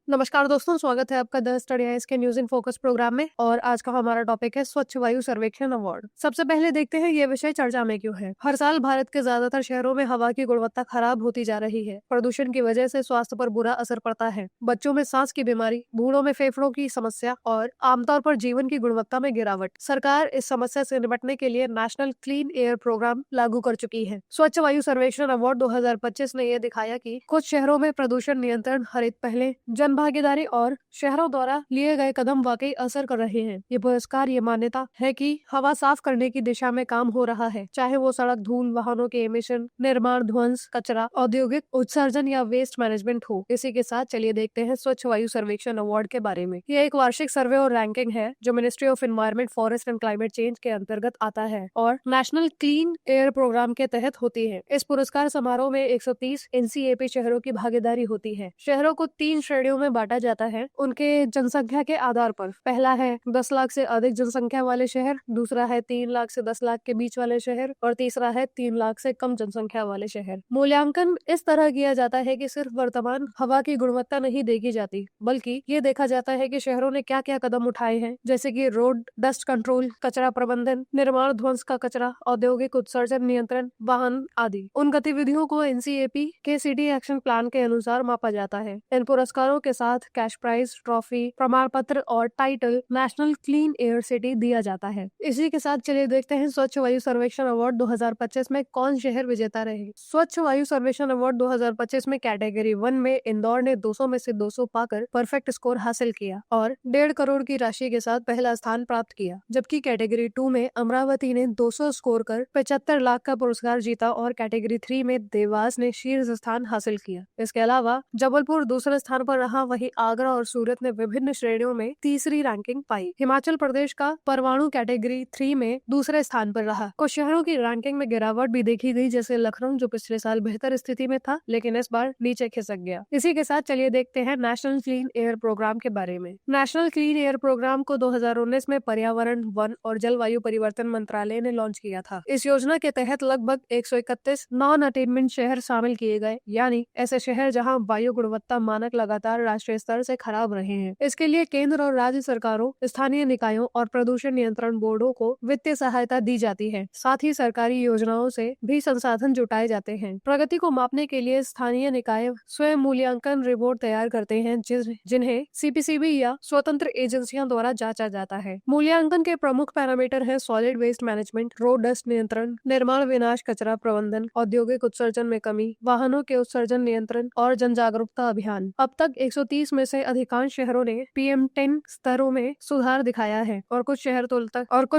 नमस्कार दोस्तों, स्वागत है आपका द स्टडी आइज के न्यूज इन फोकस प्रोग्राम में। और आज का हमारा टॉपिक है स्वच्छ वायु सर्वेक्षण अवार्ड। सबसे पहले देखते हैं ये विषय चर्चा में क्यों है। हर साल भारत के ज्यादातर शहरों में हवा की गुणवत्ता खराब होती जा रही है। प्रदूषण की वजह से स्वास्थ्य पर बुरा असर पड़ता है। बच्चों में सांस की बीमारी, बूढ़ों में फेफड़ों की समस्या और आमतौर पर जीवन की गुणवत्ता में गिरावट। सरकार इस समस्या से निपटने के लिए नेशनल क्लीन एयर प्रोग्राम लागू कर चुकी है। स्वच्छ वायु सर्वेक्षण अवार्ड 2025 ने यह दिखाया कि कुछ शहरों में प्रदूषण नियंत्रण, हरित पहले, जन भागीदारी और शहरों द्वारा लिए गए कदम वाकई असर कर रहे हैं। ये पुरस्कार ये मान्यता है कि हवा साफ करने की दिशा में काम हो रहा है, चाहे वो सड़क धूल, वाहनों के एमिशन, निर्माण ध्वंस, कचरा, औद्योगिक उत्सर्जन या वेस्ट मैनेजमेंट हो। इसी के साथ चलिए देखते हैं स्वच्छ वायु सर्वेक्षण अवार्ड के बारे में। ये एक वार्षिक सर्वे और रैंकिंग है जो ministry of environment, forest and climate change के अंतर्गत आता है और नेशनल क्लीन एयर प्रोग्राम के तहत होती है। इस पुरस्कार समारोह में 130 एनसीएपी शहरों की भागीदारी होती है। शहरों को 3 श्रेणियों में बांटा जाता है उनके जनसंख्या के आधार पर। पहला है 10 लाख से अधिक जनसंख्या वाले शहर, दूसरा है 3 लाख से 10 लाख के बीच वाले शहर और तीसरा है 3 लाख से कम जनसंख्या वाले शहर। मूल्यांकन इस तरह किया जाता है कि सिर्फ वर्तमान हवा की गुणवत्ता नहीं देखी जाती, बल्कि ये देखा जाता है कि शहरों ने क्या क्या कदम उठाए हैं, जैसे कि रोड डस्ट कंट्रोल, कचरा प्रबंधन, निर्माण ध्वंस का कचरा, औद्योगिक उत्सर्जन नियंत्रण, वाहन आदि। उन गतिविधियों को एनसीएपी के सिटी एक्शन प्लान के अनुसार मापा जाता है। इन पुरस्कारों के साथ कैश प्राइज, ट्रॉफी, प्रमाण पत्र और title national clean air city दिया जाता है। इसी के साथ चलिए देखते हैं स्वच्छ वायु सर्वेक्षण अवार्ड 2025 में कौन शहर विजेता रहे। स्वच्छ वायु सर्वेक्षण अवार्ड 2025 में कैटेगरी 1 में इंदौर ने 200 में से 200 पाकर परफेक्ट स्कोर हासिल किया और 1.5 करोड़ की राशि के साथ पहला स्थान प्राप्त किया, जबकि कैटेगरी 2 में अमरावती ने 200 स्कोर कर 75 लाख का पुरस्कार जीता और कैटेगरी 3 में देवास ने शीर्ष स्थान हासिल किया। इसके अलावा जबलपुर दूसरे स्थान पर रहा, वहीं आगरा और सूरत ने विभिन्न श्रेणियों में तीसरी रैंकिंग पाई। हिमाचल प्रदेश का परवाणु कैटेगरी 3 में दूसरे स्थान पर रहा। कुछ शहरों की रैंकिंग में गिरावट भी देखी गई, जैसे लखनऊ जो पिछले साल बेहतर स्थिति में था लेकिन इस बार नीचे खिसक गया। इसी के साथ चलिए देखते हैं नेशनल क्लीन एयर प्रोग्राम के बारे में। नेशनल क्लीन एयर प्रोग्राम को 2019 में पर्यावरण, वन और जलवायु परिवर्तन मंत्रालय ने लॉन्च किया था। इस योजना के तहत लगभग 131 नॉन अटेनमेंट शहर शामिल किए गए, यानी ऐसे शहर जहां वायु गुणवत्ता मानक लगातार राष्ट्रीय स्तर से खराब रहे हैं। इसके लिए केंद्र और राज्य सरकारों, स्थानीय निकायों और प्रदूषण नियंत्रण बोर्डों को वित्तीय सहायता दी जाती है। साथ ही सरकारी योजनाओं से भी संसाधन जुटाए जाते हैं। प्रगति को मापने के लिए स्थानीय निकाय स्वयं मूल्यांकन रिपोर्ट तैयार करते हैं, जिन्हें सीपीसीबी या स्वतंत्र एजेंसियों द्वारा जांचा जाता है। मूल्यांकन के प्रमुख पैरामीटर है solid waste management, road dust नियंत्रण, निर्माण विनाश कचरा प्रबंधन, औद्योगिक उत्सर्जन में कमी, वाहनों के उत्सर्जन नियंत्रण और जन जागरूकता अभियान। अब तक 130 में से अधिकांश शहरों ने PM10 स्तरों में सुधार दिखाया है और कुछ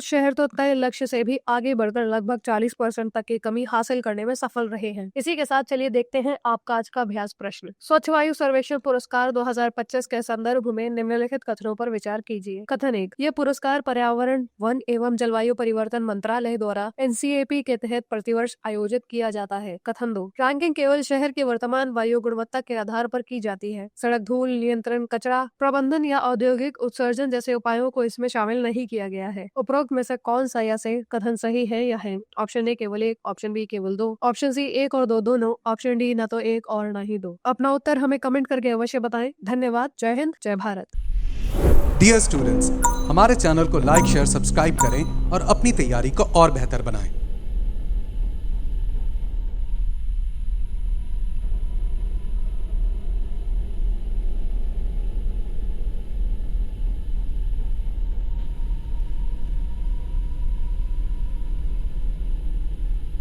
शहर तो तय लक्ष्य से भी आगे बढ़कर लगभग 40% तक की कमी हासिल करने में सफल रहे हैं। इसी के साथ चलिए देखते हैं आपका आज का अभ्यास प्रश्न। स्वच्छ वायु सर्वेक्षण पुरस्कार 2025 के संदर्भ में निम्नलिखित कथनों पर विचार कीजिए। कथन 1, यह पुरस्कार पर्यावरण, वन एवं जलवायु परिवर्तन मंत्रालय द्वारा एनसीएपी के तहत प्रतिवर्ष आयोजित किया जाता है। कथन 2, रैंकिंग केवल शहर की वर्तमान वायु गुणवत्ता के आधार पर की जाती है। सड़क धूल नियंत्रण, कचरा प्रबंधन या औद्योगिक उत्सर्जन जैसे उपायों को इसमें शामिल नहीं किया गया है। उपरोक्त में से कौन सा या से कथन सही है या है? ऑप्शन ए केवल 1, ऑप्शन बी केवल 2, ऑप्शन सी 1 और 2 दोनों, ऑप्शन डी न तो 1 और न ही 2। अपना उत्तर हमें कमेंट करके अवश्य बताएं। धन्यवाद। जय हिंद, जय भारत। डियर स्टूडेंट्स, हमारे चैनल को लाइक, शेयर, सब्सक्राइब करें और अपनी तैयारी को और बेहतर बनाएं।